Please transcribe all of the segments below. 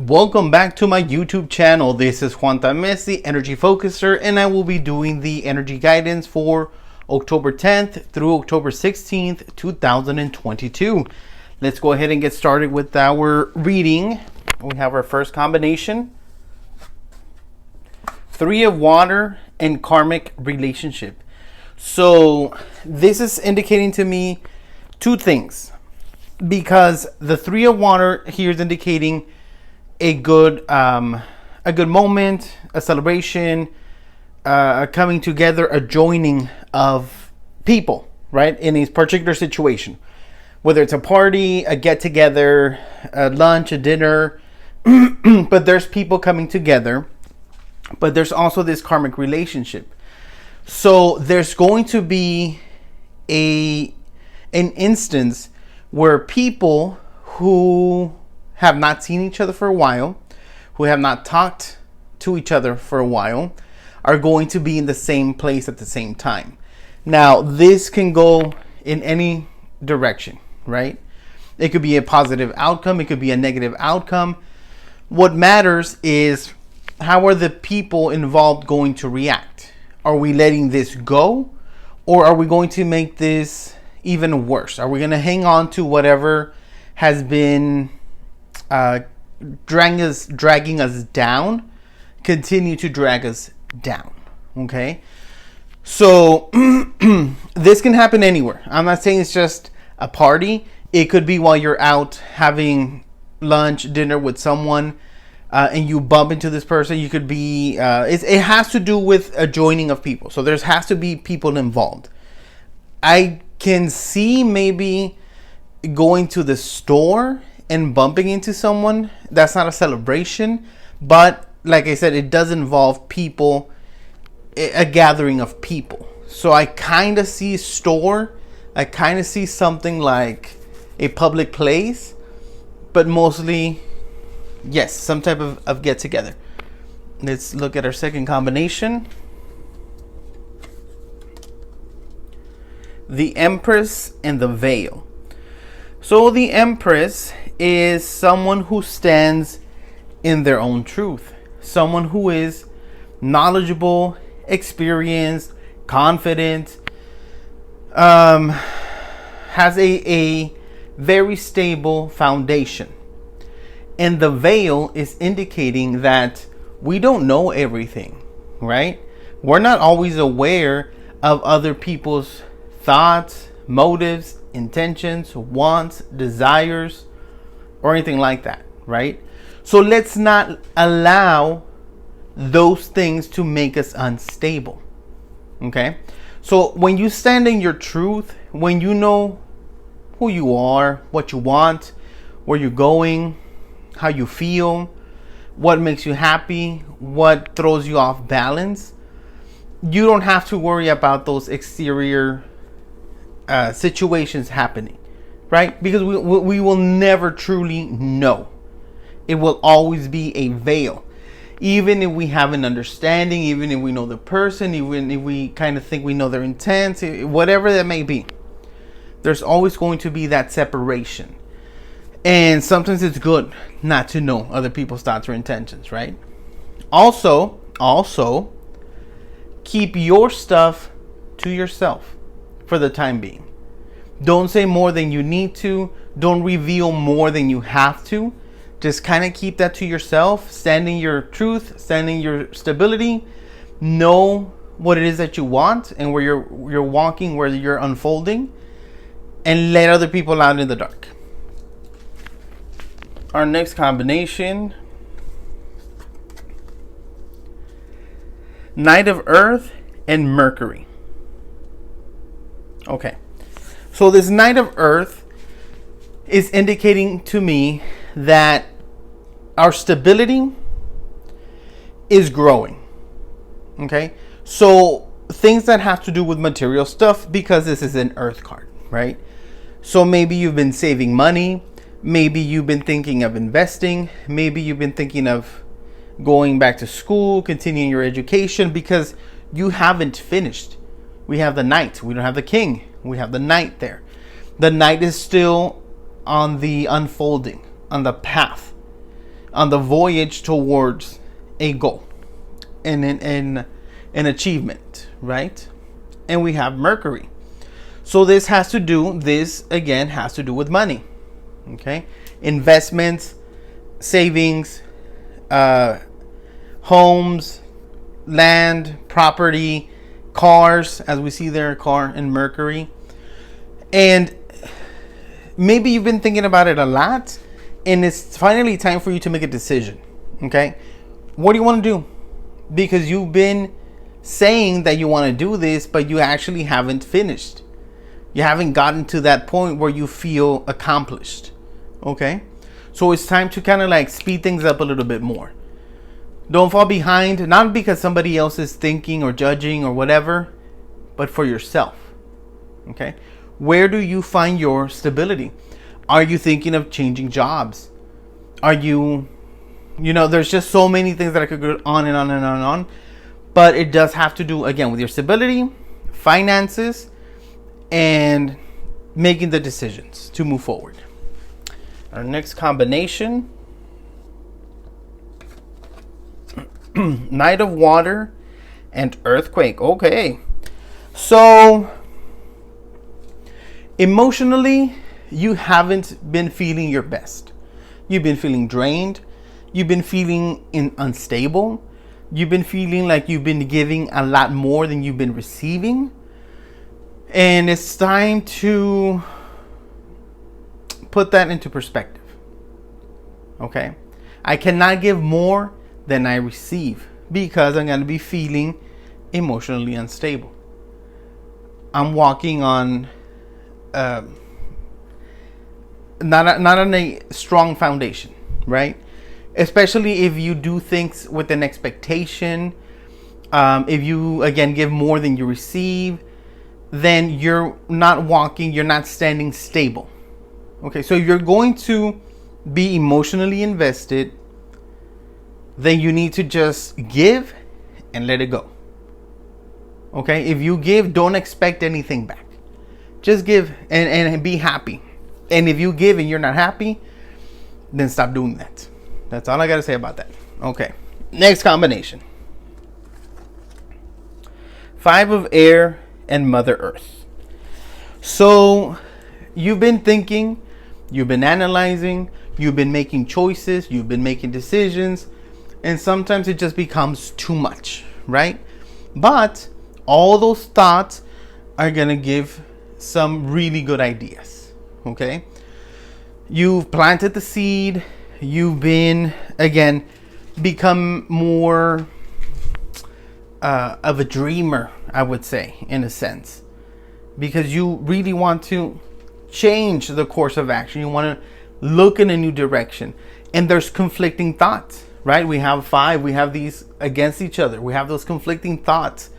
Welcome back to my YouTube channel. This is Juan Tames, the Energy Focuser, and I will be doing the energy guidance for October 10th through October 16th, 2022. Let's go ahead and get started with our reading. We have our first combination. 3 of Water and Karmic Relationship. So this is indicating to me two things, because the 3 of Water here is indicating a good moment, a celebration, a coming together, a joining of people, right? In a particular situation, whether it's a party, a get together, a lunch, a dinner, but there's people coming together, but there's also this karmic relationship. So there's going to be an instance where people who have not seen each other for a while, who have not talked to each other for a while, are going to be in the same place at the same time. Now, this can go in any direction, right? It could be a positive outcome. It could be a negative outcome. What matters is, how are the people involved going to react? Are we letting this go? Or are we going to make this even worse? Are we going to hang on to whatever has been dragging us down, continue to drag us down? Okay, so this can happen anywhere. I'm not saying it's just a party. It could be while you're out having lunch, dinner with someone, and you bump into this person. You could be it has to do with a joining of people, so there has to be people involved. I can see maybe going to the store and bumping into someone. That's not a celebration, but like I said, it does involve people, a gathering of people. So I kind of see store, I kind of see something like a public place, but mostly, yes, some type of get together. Let's look at our second combination. The Empress and the Veil. So the Empress is someone who stands in their own truth. Someone who is knowledgeable, experienced, confident, has a very stable foundation. And the Veil is indicating that we don't know everything, right? We're not always aware of other people's thoughts, motives, intentions, wants, desires, or anything like that, right? So let's not allow those things to make us unstable. Okay? So when you stand in your truth, when you know who you are, what you want, where you're going, how you feel, what makes you happy, what throws you off balance, you don't have to worry about those exterior situations happening, right? Because we will never truly know. It will always be a veil. Even if we have an understanding, even if we know the person, even if we kind of think we know their intent, whatever that may be, there's always going to be that separation. And sometimes it's good not to know other people's thoughts or intentions, right? Also, keep your stuff to yourself for the time being. Don't say more than you need to. Don't reveal more than you have to. Just kind of keep that to yourself. Stand in your truth, stand in your stability. Know what it is that you want and where you're walking, where you're unfolding, and let other people out in the dark. Our next combination, Knight of Earth and Mercury. Okay, so this Knight of Earth is indicating to me that our stability is growing. Okay, so things that have to do with material stuff, because this is an Earth card, right? So maybe you've been saving money, maybe you've been thinking of investing, maybe you've been thinking of going back to school, continuing your education, because you haven't finished. We have the Knight, we don't have the King, we have the Knight there. The Knight is still on the unfolding, on the path on the voyage towards a goal and an achievement, right? And we have Mercury. So this again has to do with money. Okay? Investments, savings, homes, land, property, cars, as we see there, a car in Mercury. And maybe you've been thinking about it a lot, and it's finally time for you to make a decision. Okay? What do you want to do? Because you've been saying that you want to do this, but you actually haven't finished. You haven't gotten to that point where you feel accomplished. Okay? So it's time to kind of like speed things up a little bit more. Don't fall behind, not because somebody else is thinking or judging or whatever, but for yourself. Okay? Where do you find your stability? Are you thinking of changing jobs? Are you, there's just so many things that I could go on and on and on and on. But it does have to do, again, with your stability, finances, and making the decisions to move forward. Our next combination, Knight of Water and Earthquake. Okay. So, emotionally, you haven't been feeling your best. You've been feeling drained. You've been feeling unstable. You've been feeling like you've been giving a lot more than you've been receiving. And it's time to put that into perspective. Okay? I cannot give more than I receive because I'm going to be feeling emotionally unstable. I'm walking on not on a strong foundation, right? Especially if you do things with an expectation. If you, again, give more than you receive, then you're not standing stable. Okay, so if you're going to be emotionally invested, then you need to just give and let it go. Okay, if you give, don't expect anything back. Just give and be happy. And if you give and you're not happy, then stop doing that. That's all I got to say about that. Okay, next combination. 5 of Air and Mother Earth. So you've been thinking, you've been analyzing, you've been making choices, you've been making decisions, and sometimes it just becomes too much, right? But all those thoughts are going to give some really good ideas, okay? You've planted the seed. You've been, again, become more of a dreamer, I would say, in a sense, because you really want to change the course of action. You want to look in a new direction, and there's conflicting thoughts, right? We have 5. We have these against each other. We have those conflicting thoughts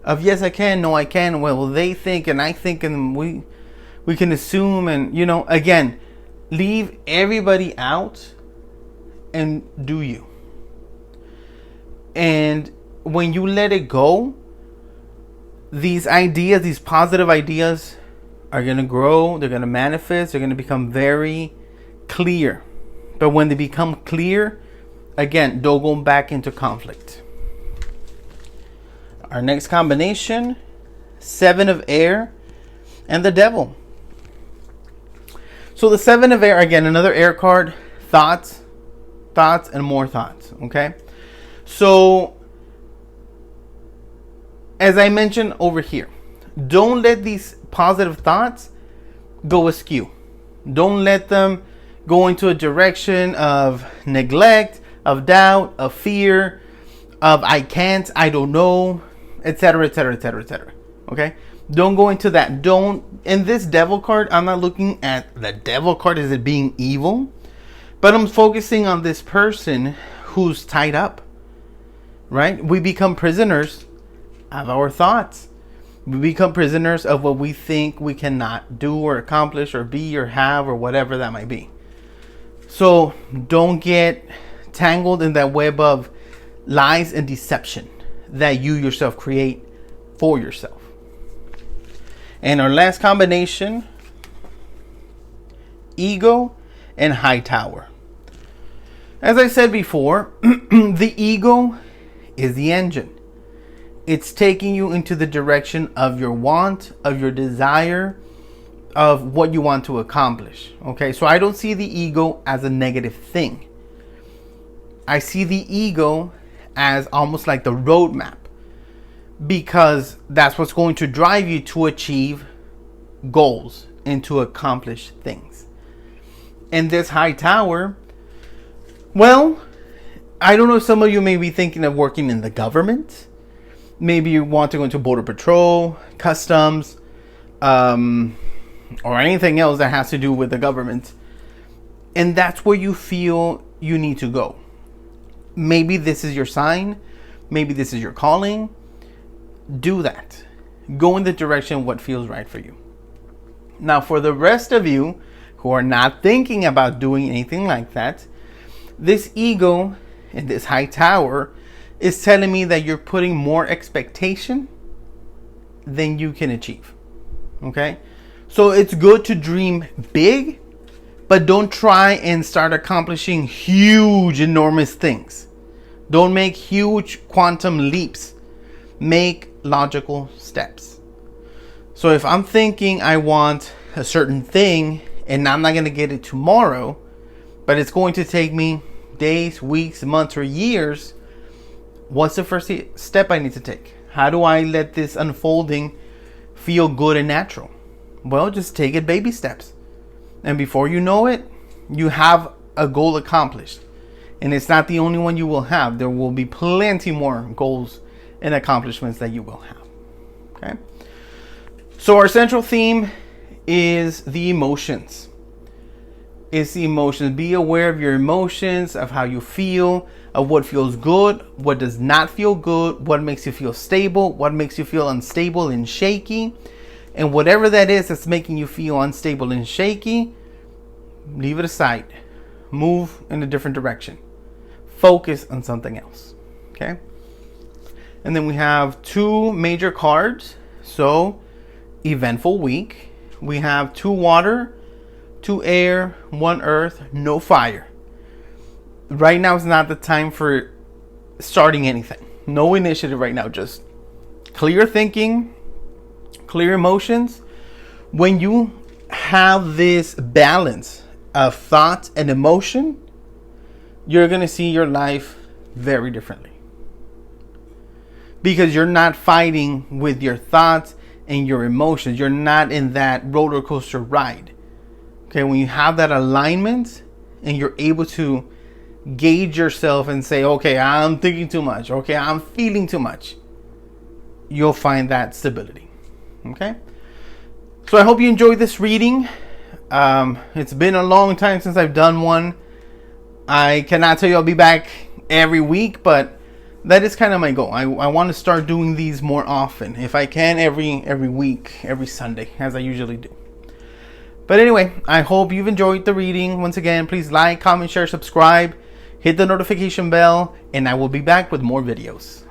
of yes, I can, no, I can. Well, they think and I think, and we can assume, and again, leave everybody out and do you. And when you let it go, these ideas, these positive ideas, are going to grow. They're going to manifest. They're going to become very clear. But when they become clear, again, don't go back into conflict. Our next combination, 7 of Air and the Devil. So the 7 of Air, again, another air card. Thoughts, and more thoughts. Okay? So, as I mentioned over here, don't let these positive thoughts go askew. Don't let them go into a direction of neglect, of doubt, of fear, of I can't, I don't know, etc., etc., etc., etc. Okay? Don't go into that. In this Devil card, I'm not looking at the Devil card as it being evil, but I'm focusing on this person who's tied up. Right? We become prisoners of our thoughts. We become prisoners of what we think we cannot do or accomplish or be or have or whatever that might be. So don't get tangled in that web of lies and deception that you yourself create for yourself. And our last combination, Ego and High Tower. As I said before, the ego is the engine. It's taking you into the direction of your want, of your desire, of what you want to accomplish. Okay, so I don't see the ego as a negative thing. I see the ego as almost like the roadmap, because that's what's going to drive you to achieve goals and to accomplish things. And this high tower, well, I don't know if some of you may be thinking of working in the government. Maybe you want to go into Border Patrol, Customs, or anything else that has to do with the government. And that's where you feel you need to go. Maybe this is your sign. Maybe this is your calling. Do that. Go in the direction of what feels right for you. Now, for the rest of you who are not thinking about doing anything like that, this ego and this high tower is telling me that you're putting more expectation than you can achieve. Okay? So it's good to dream big, but don't try and start accomplishing huge, enormous things. Don't make huge quantum leaps. Make logical steps. So if I'm thinking I want a certain thing and I'm not going to get it tomorrow, but it's going to take me days, weeks, months, or years, what's the first step I need to take? How do I let this unfolding feel good and natural? Well, just take it baby steps. And before you know it, you have a goal accomplished. And it's not the only one you will have. There will be plenty more goals and accomplishments that you will have. Okay? So our central theme is the emotions. It's the emotions. Be aware of your emotions, of how you feel, of what feels good, what does not feel good, what makes you feel stable, what makes you feel unstable and shaky. And whatever that is that's making you feel unstable and shaky, leave it aside. Move in a different direction. Focus on something else. Okay? And then we have two major cards. So, eventful week. We have 2 water, 2 air, 1 earth, no fire. Right now is not the time for starting anything. No initiative right now. Just clear thinking, clear emotions. When you have this balance of thought and emotion, you're going to see your life very differently. Because you're not fighting with your thoughts and your emotions. You're not in that roller coaster ride. Okay, when you have that alignment and you're able to gauge yourself and say, okay, I'm thinking too much. Okay, I'm feeling too much. You'll find that stability. Okay? So I hope you enjoyed this reading. It's been a long time since I've done one. I cannot tell you I'll be back every week, but that is kind of my goal. I want to start doing these more often. If I can, every week, every Sunday, as I usually do. But anyway, I hope you've enjoyed the reading. Once again, please like, comment, share, subscribe, hit the notification bell, and I will be back with more videos.